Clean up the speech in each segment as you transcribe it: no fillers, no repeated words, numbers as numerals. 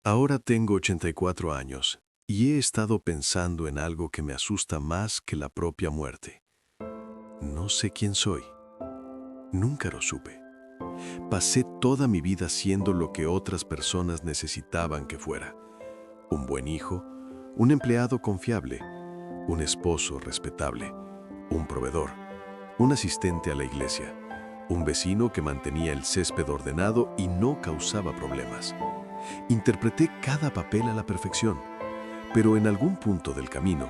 Ahora tengo 84 años y he estado pensando en algo que me asusta más que la propia muerte. No sé quién soy. Nunca lo supe. Pasé toda mi vida siendo lo que otras personas necesitaban que fuera. Un buen hijo, un empleado confiable, un esposo respetable, un proveedor, un asistente a la iglesia, un vecino que mantenía el césped ordenado y no causaba problemas. Interpreté cada papel a la perfección, pero en algún punto del camino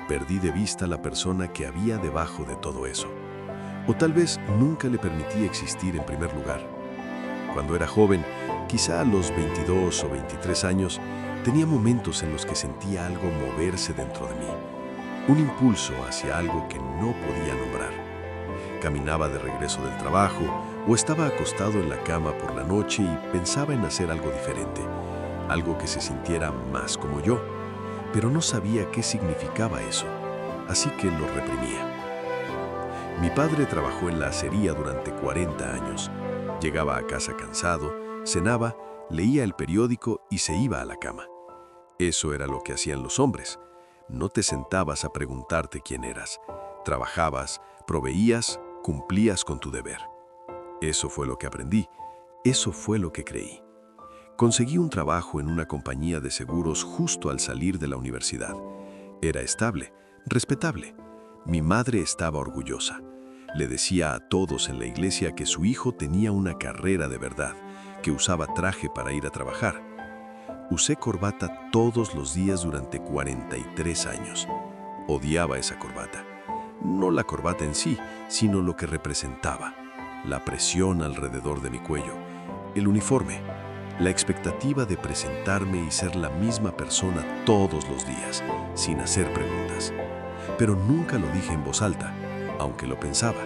perdí de vista la persona que había debajo de todo eso. O tal vez nunca le permití existir en primer lugar. Cuando era joven, quizá a los 22 o 23 años, tenía momentos en los que sentía algo moverse dentro de mí, un impulso hacia algo que no podía nombrar. Caminaba de regreso del trabajo o estaba acostado en la cama por la noche y pensaba en hacer algo diferente, algo que se sintiera más como yo, pero no sabía qué significaba eso, así que lo reprimía. Mi padre trabajó en la acería durante 40 años. Llegaba a casa cansado, cenaba, leía el periódico y se iba a la cama. Eso era lo que hacían los hombres. No te sentabas a preguntarte quién eras. Trabajabas, proveías, cumplías con tu deber. Eso fue lo que aprendí. Eso fue lo que creí. Conseguí un trabajo en una compañía de seguros justo al salir de la universidad. Era estable, respetable. Mi madre estaba orgullosa. Le decía a todos en la iglesia que su hijo tenía una carrera de verdad, que usaba traje para ir a trabajar. Usé corbata todos los días durante 43 años. Odiaba esa corbata. No la corbata en sí, sino lo que representaba. La presión alrededor de mi cuello, el uniforme, la expectativa de presentarme y ser la misma persona todos los días, sin hacer preguntas. Pero nunca lo dije en voz alta, aunque lo pensaba.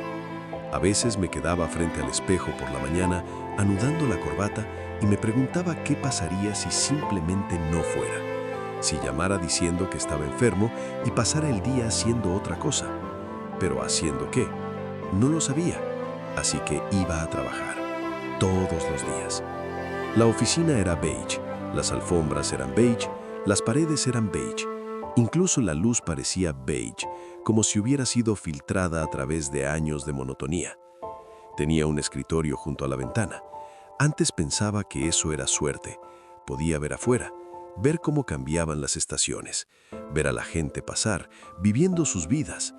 A veces me quedaba frente al espejo por la mañana, anudando la corbata, y me preguntaba qué pasaría si simplemente no fuera. Si llamara diciendo que estaba enfermo y pasara el día haciendo otra cosa. ¿Pero haciendo qué? No lo sabía, así que iba a trabajar, todos los días. La oficina era beige, las alfombras eran beige, las paredes eran beige. Incluso la luz parecía beige, como si hubiera sido filtrada a través de años de monotonía. Tenía un escritorio junto a la ventana. Antes pensaba que eso era suerte. Podía ver afuera, ver cómo cambiaban las estaciones, ver a la gente pasar, viviendo sus vidas.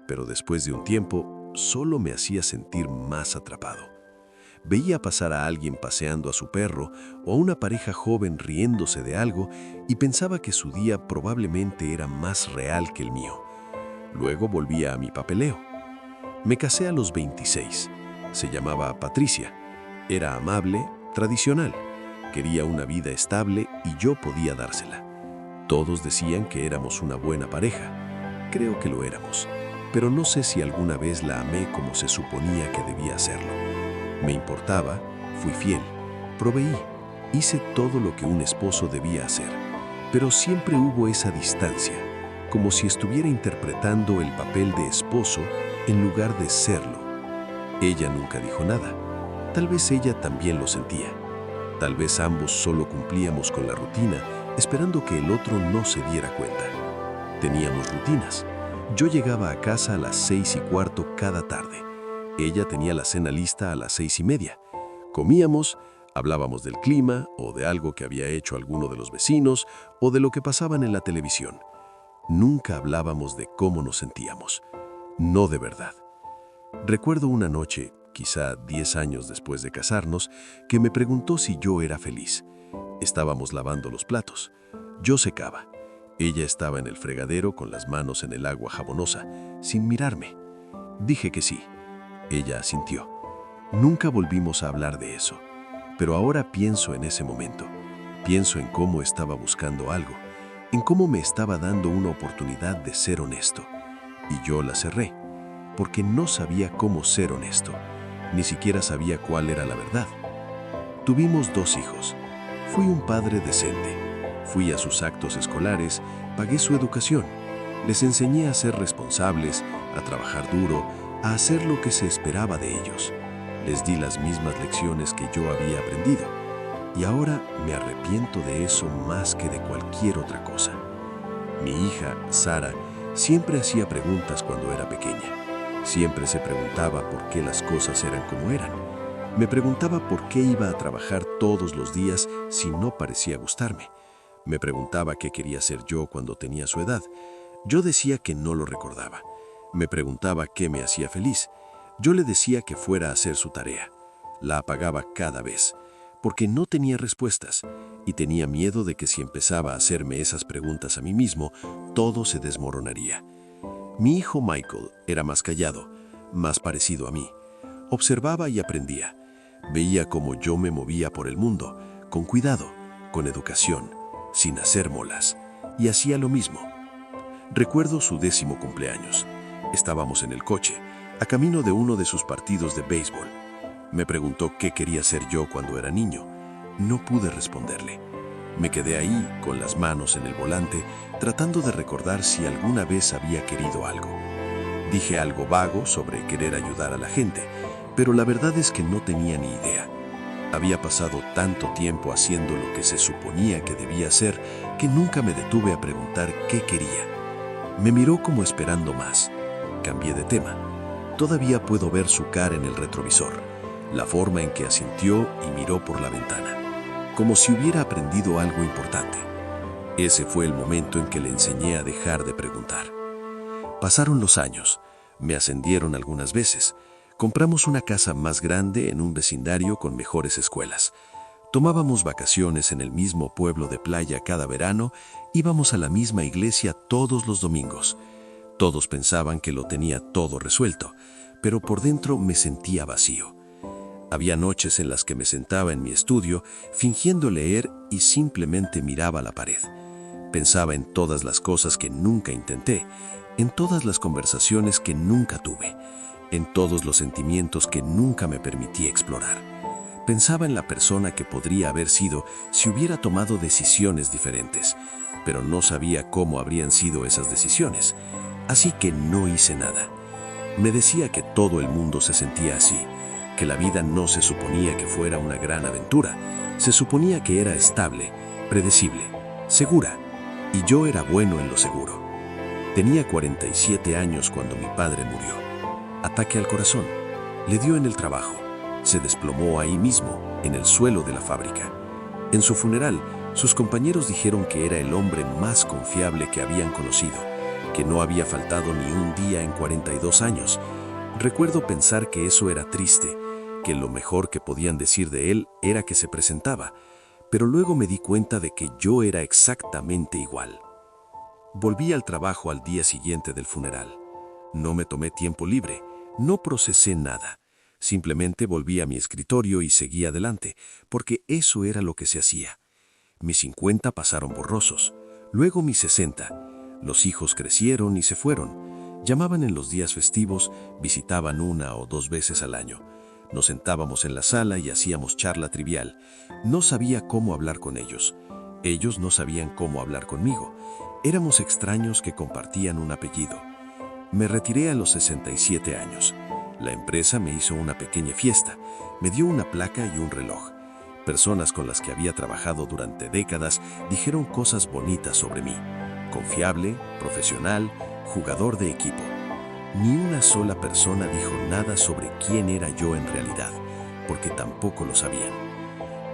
Pero después de un tiempo, solo me hacía sentir más atrapado. Veía pasar a alguien paseando a su perro o a una pareja joven riéndose de algo y pensaba que su día probablemente era más real que el mío. Luego volvía a mi papeleo. Me casé a los 26. Se llamaba Patricia. Era amable, tradicional. Quería una vida estable y yo podía dársela. Todos decían que éramos una buena pareja. Creo que lo éramos, pero no sé si alguna vez la amé como se suponía que debía hacerlo. Me importaba, fui fiel, proveí, hice todo lo que un esposo debía hacer, pero siempre hubo esa distancia, como si estuviera interpretando el papel de esposo en lugar de serlo. Ella nunca dijo nada. Tal vez ella también lo sentía. Tal vez ambos solo cumplíamos con la rutina, esperando que el otro no se diera cuenta. Teníamos rutinas. Yo llegaba a casa a las 6:15 cada tarde. Ella tenía la cena lista a las 6:30. Comíamos, hablábamos del clima o de algo que había hecho alguno de los vecinos o de lo que pasaban en la televisión. Nunca hablábamos de cómo nos sentíamos. No de verdad. Recuerdo una noche, quizá 10 años después de casarnos, que me preguntó si yo era feliz. Estábamos lavando los platos. Yo secaba. Ella estaba en el fregadero con las manos en el agua jabonosa, sin mirarme. Dije que sí. Ella asintió. Nunca volvimos a hablar de eso, pero ahora pienso en ese momento. Pienso en cómo estaba buscando algo, en cómo me estaba dando una oportunidad de ser honesto. Y yo la cerré, porque no sabía cómo ser honesto. Ni siquiera sabía cuál era la verdad. Tuvimos 2 hijos. Fui un padre decente. Fui a sus actos escolares, pagué su educación. Les enseñé a ser responsables, a trabajar duro, a hacer lo que se esperaba de ellos. Les di las mismas lecciones que yo había aprendido. y ahora me arrepiento de eso más que de cualquier otra cosa. Mi hija, Sara, siempre hacía preguntas cuando era pequeña. Siempre se preguntaba por qué las cosas eran como eran. Me preguntaba por qué iba a trabajar todos los días si no parecía gustarme. Me preguntaba qué quería ser yo cuando tenía su edad. Yo decía que no lo recordaba. Me preguntaba qué me hacía feliz. Yo le decía que fuera a hacer su tarea. La apagaba cada vez, porque no tenía respuestas y tenía miedo de que si empezaba a hacerme esas preguntas a mí mismo, todo se desmoronaría. Mi hijo Michael era más callado, más parecido a mí. Observaba y aprendía. Veía cómo yo me movía por el mundo, con cuidado, con educación, sin hacer molas, y hacía lo mismo. Recuerdo su 10º cumpleaños. Estábamos en el coche, a camino de uno de sus partidos de béisbol. Me preguntó qué quería ser yo cuando era niño. No pude responderle. Me quedé ahí, con las manos en el volante, tratando de recordar si alguna vez había querido algo. Dije algo vago sobre querer ayudar a la gente, pero la verdad es que no tenía ni idea. Había pasado tanto tiempo haciendo lo que se suponía que debía hacer que nunca me detuve a preguntar qué quería. Me miró como esperando más. Cambié de tema. Todavía puedo ver su cara en el retrovisor, la forma en que asintió y miró por la ventana, como si hubiera aprendido algo importante. Ese fue el momento en que le enseñé a dejar de preguntar. Pasaron los años, me ascendieron algunas veces, compramos una casa más grande en un vecindario con mejores escuelas. Tomábamos vacaciones en el mismo pueblo de playa cada verano, íbamos a la misma iglesia todos los domingos. Todos pensaban que lo tenía todo resuelto, pero por dentro me sentía vacío. Había noches en las que me sentaba en mi estudio, fingiendo leer y simplemente miraba a la pared. Pensaba en todas las cosas que nunca intenté, en todas las conversaciones que nunca tuve, en todos los sentimientos que nunca me permití explorar. Pensaba en la persona que podría haber sido si hubiera tomado decisiones diferentes, pero no sabía cómo habrían sido esas decisiones, así que no hice nada. Me decía que todo el mundo se sentía así, que la vida no se suponía que fuera una gran aventura, se suponía que era estable, predecible, segura, y yo era bueno en lo seguro. Tenía 47 años cuando mi padre murió. Ataque al corazón. Le dio en el trabajo. Se desplomó ahí mismo, en el suelo de la fábrica. En su funeral, sus compañeros dijeron que era el hombre más confiable que habían conocido, que no había faltado ni un día en 42 años. Recuerdo pensar que eso era triste, que lo mejor que podían decir de él era que se presentaba, pero luego me di cuenta de que yo era exactamente igual. Volví al trabajo al día siguiente del funeral. No me tomé tiempo libre, no procesé nada. Simplemente volví a mi escritorio y seguí adelante, porque eso era lo que se hacía. Mis 50 pasaron borrosos, luego mis 60. Los hijos crecieron y se fueron. Llamaban en los días festivos, visitaban 1 o 2 veces al año. Nos sentábamos en la sala y hacíamos charla trivial. No sabía cómo hablar con ellos. Ellos no sabían cómo hablar conmigo. Éramos extraños que compartían un apellido. Me retiré a los 67 años. La empresa me hizo una pequeña fiesta. Me dio una placa y un reloj. Personas con las que había trabajado durante décadas dijeron cosas bonitas sobre mí. Confiable, profesional, jugador de equipo. Ni una sola persona dijo nada sobre quién era yo en realidad, porque tampoco lo sabían.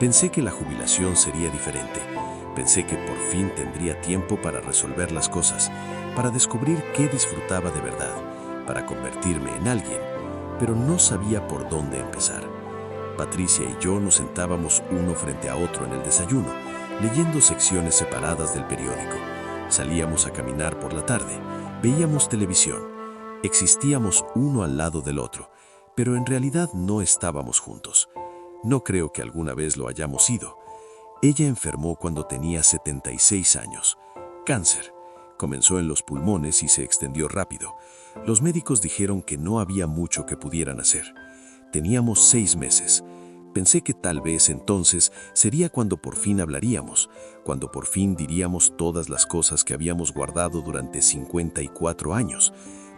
Pensé que la jubilación sería diferente. Pensé que por fin tendría tiempo para resolver las cosas, para descubrir qué disfrutaba de verdad, para convertirme en alguien, pero no sabía por dónde empezar. Patricia y yo nos sentábamos uno frente a otro en el desayuno, leyendo secciones separadas del periódico. Salíamos a caminar por la tarde, veíamos televisión. Existíamos uno al lado del otro, pero en realidad no estábamos juntos. No creo que alguna vez lo hayamos sido. Ella enfermó cuando tenía 76 años. Cáncer. Comenzó en los pulmones y se extendió rápido. Los médicos dijeron que no había mucho que pudieran hacer. Teníamos 6 meses. Pensé que tal vez entonces sería cuando por fin hablaríamos, cuando por fin diríamos todas las cosas que habíamos guardado durante 54 años.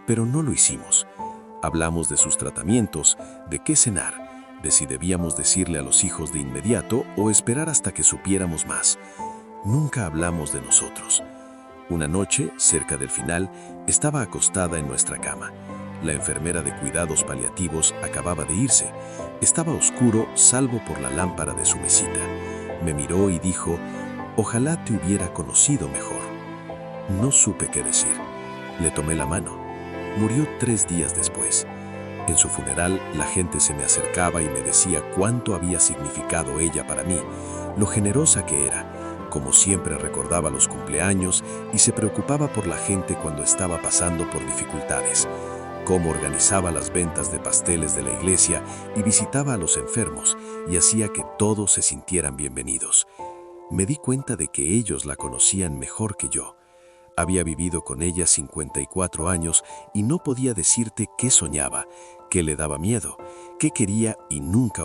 Pero no lo hicimos. Hablamos de sus tratamientos, de qué cenar, de si debíamos decirle a los hijos de inmediato o esperar hasta que supiéramos más. Nunca hablamos de nosotros. Una noche, cerca del final, estaba acostada en nuestra cama. La enfermera de cuidados paliativos acababa de irse. Estaba oscuro, salvo por la lámpara de su mesita. Me miró y dijo: «Ojalá te hubiera conocido mejor». No supe qué decir. Le tomé la mano. Murió 3 días después. En su funeral, la gente se me acercaba y me decía cuánto había significado ella para mí, lo generosa que era, como siempre recordaba los cumpleaños y se preocupaba por la gente cuando estaba pasando por dificultades, cómo organizaba las ventas de pasteles de la iglesia y visitaba a los enfermos y hacía que todos se sintieran bienvenidos. Me di cuenta de que ellos la conocían mejor que yo. Había vivido con ella 54 años y no podía decirte qué soñaba, qué le daba miedo, qué quería y nunca